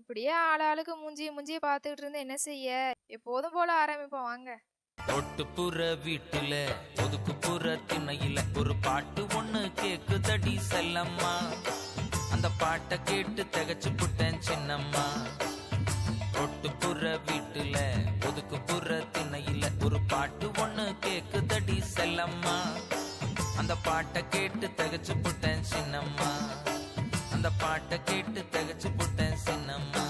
இப்படியே ஆளாளுக்கு மூஞ்சிய பார்த்துக்கிட்டு இருந்து என்ன செய்ய? எப்போதும் போல ஆரம்பிப்போம் வாங்க. ஒட்டுப்புற வீட்டுல ஒதுக்குப்புற திண்ணையில ஒரு பாட்டு ஒண்ணு கேக்குதடி செல்லம்மா. அந்த பாட்டை கேட்டு திகச்சு புட்டேன் சின்னம்மா. ஒட்டுப்புற வீட்டுல ஒதுக்குப்புற திண்ணையில ஒரு பாட்டு ஒண்ணு கேக்குதடி செல்லம்மா. அந்த பாட்டை கேட்டு திகச்சு புட்டேன் சின்னம்மா. அந்த பாட்டை கேட்டு திகச்சு புட்டேன் சின்னம்மா.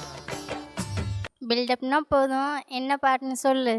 பில்டப்னா போதும், என்ன பாட்டுன்னு சொல்லு.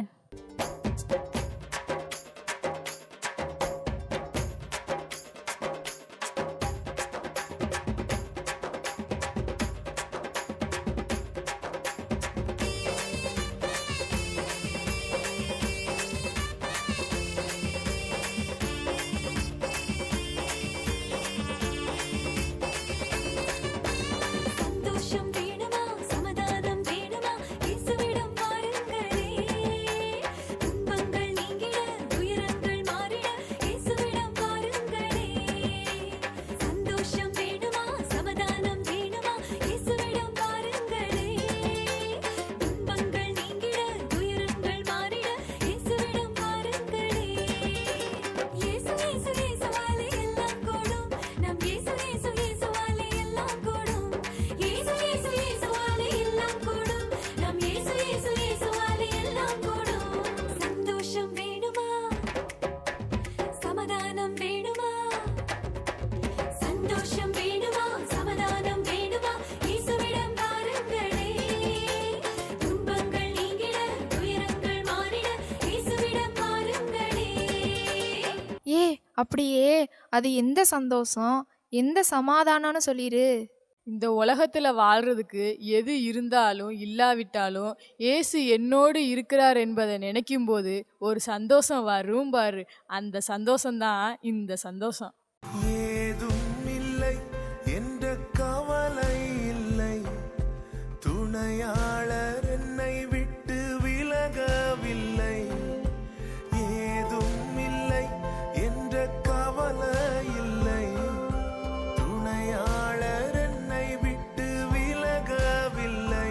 அப்படியே அது எந்த சந்தோஷம், எந்த சமாதானம்னு சொல்லிரு. இந்த உலகத்துல வாழ்றதுக்கு எது இருந்தாலும் இல்லாவிட்டாலும் இயேசு என்னோடு இருக்கிறார் என்பதை நினைக்கும் போது ஒரு சந்தோஷம் வரும் பாரு. அந்த சந்தோஷம்தான் இந்த சந்தோஷம். ஏதும் இல்லை என்ற கவலை இல்லை, துணையாளர் என்னை விட்டு விலகவில்லை. ஏதும் இல்லை என்ற கவலை இல்லை, துணையாளர் என்னை விட்டு விலகவில்லை.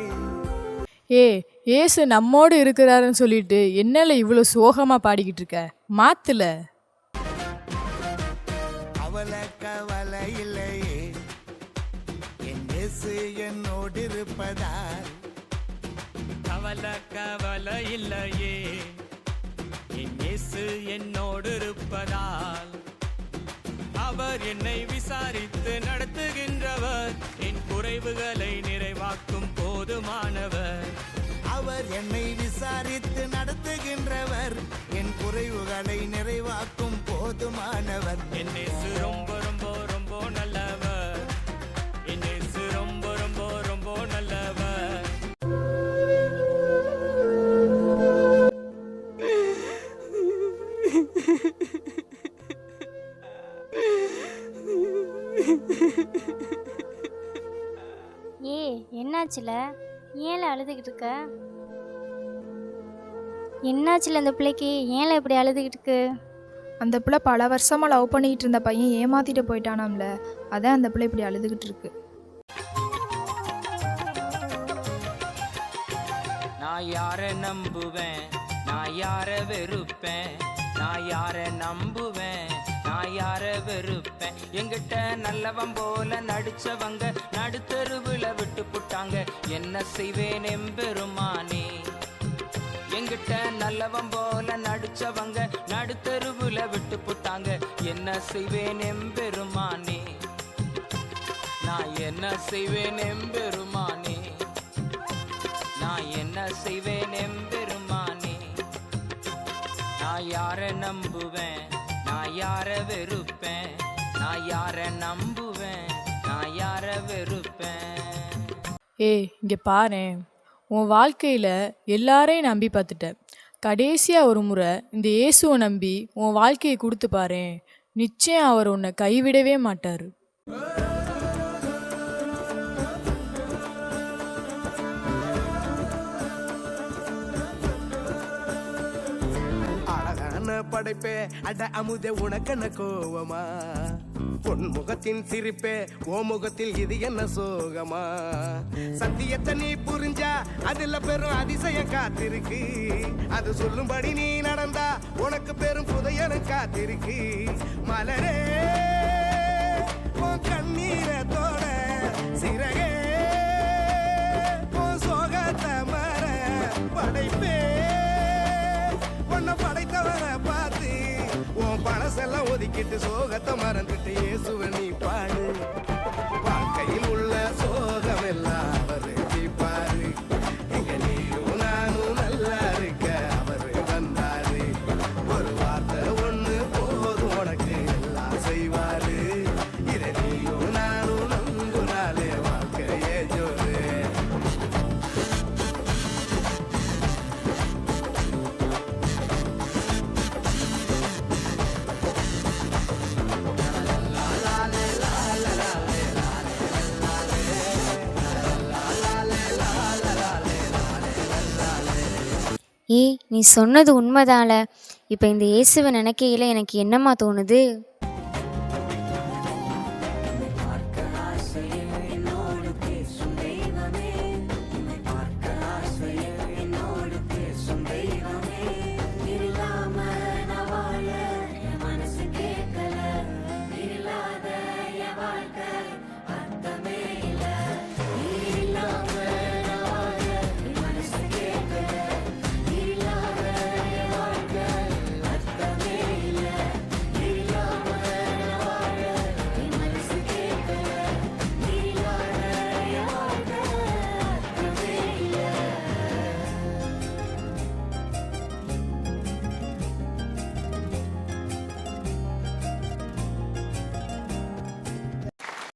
இயேசு நம்மோடு இருக்கிறாருன்னு சொல்லிட்டு என்னல இவ்வளவு சோகமா பாடிக்கிட்டு இருக்க? மாத்துல கவலை இல்லையே, என் இயேசு என்னோடு இருப்பதால். கவலை இல்லையே, என் இயேசு என்னோடு இருப்பதால். அவர் என்னை விசாரித்து நடத்துகின்றவர், என் குறைவுகளை நிறைவாக்கும் போதுமானவர். அவர் என்னை விசாரித்து நடத்துகின்றவர், என் குறைவுகளை நிறைவாக்கும் போதுமானவர். என் இயேசு ரொம்ப ரொம்ப ரொம்ப நல்லவர். என் இயேசு ரொம்ப ரொம்ப ரொம்ப நல்லவர். என்னாச்சுல? ஏன்ல அழுதுகிட்டு இருக்க? என்னாச்சுல அந்த பிள்ளைக்கு? ஏன்ல இப்படி அழுதுகிட்டு இருக்கு? அந்த பிள்ளை பல வருஷமா லவ் பண்ணிட்டு இருந்த பையன் ஏமாத்திட்டு போயிட்டானாம்ல, அதான் அந்த பிள்ளை இப்படி அழுதுகிட்டு இருக்கு. நான் யாரை நம்புவேன், நான் யாரை வெறுப்பேன், நான் யாரை நம்புவேன், நான் யாரை வெறுப்பேன். எங்கிட்ட நல்லவன் போல நடிச்சவங்க நடுத்தருவுல விட்டு புட்டாங்க, என்ன செய்வேன் எம்பெருமானே. எங்கிட்ட நல்லவன் போல நடிச்சவங்க நடுத்தருவுல விட்டு புட்டாங்க, என்ன செய்வேன் எம்பெருமானே. நான் என்ன செய்வேன் எம்பெருமானே, நான் என்ன செய்வேன் எம்பெருமானே. நான் யாரை நம்புவேன், நான் யாரை வெறுப்பேன், நான் யாரை நம்புவேன், நான் யாரை வெறுப்பேன். இங்க பாரு, உன் வாழ்க்கையில எல்லாரையும் நம்பி பார்த்துட்ட. கடைசியா ஒரு முறை இந்த இயேசுவை நம்பி உன் வாழ்க்கையை கொடுத்து பாரு, நிச்சயம் அவர் உன்னை கைவிடவே மாட்டாரு. அழகான படைப்பே அட அமுதே உனக்கன கோவமா, உன் முகத்தின் சிரிப்பே ஓ முகத்தில் இது என்ன சோகமா? சத்தியத்தை நீ புரிஞ்சா அதுல பெரும் அதிசயம் காத்திருக்கு. அது சொல்லும்படி நீ நடந்தா உனக்கு பெரும் புதையலும் காத்திருக்கு. மலரே உன் கண்ணீரத்தோட சிறகே உன் சோகத்தை மற படைப்பே உன்னை படைத்தவரை பார்த்து உன் பழசெல்லாம் ஒதுக்கிட்டு சோகத்தை மறந்துட்டு இயேசுவை நீ பாடு. வாழ்க்கையில் உள்ள சோகம் எல்லாம் அவர் தீர்ப்பாரு. இங்க நீயும் நானும் நல்லா இருக்க அவர் வந்தாரு. ஒரு வார்த்தை ஒண்ணு போதும் உனக்கு எல்லாம் செய்வாரு. இதை நீயும் நானும் நம்புனாலே வாழ்க்கையே ஜோரு. ஏய், நீ சொன்னது உண்மைதான்ல. இப்போ இந்த இயேசுவை நினைக்கையில் எனக்கு என்னம்மா தோணுது?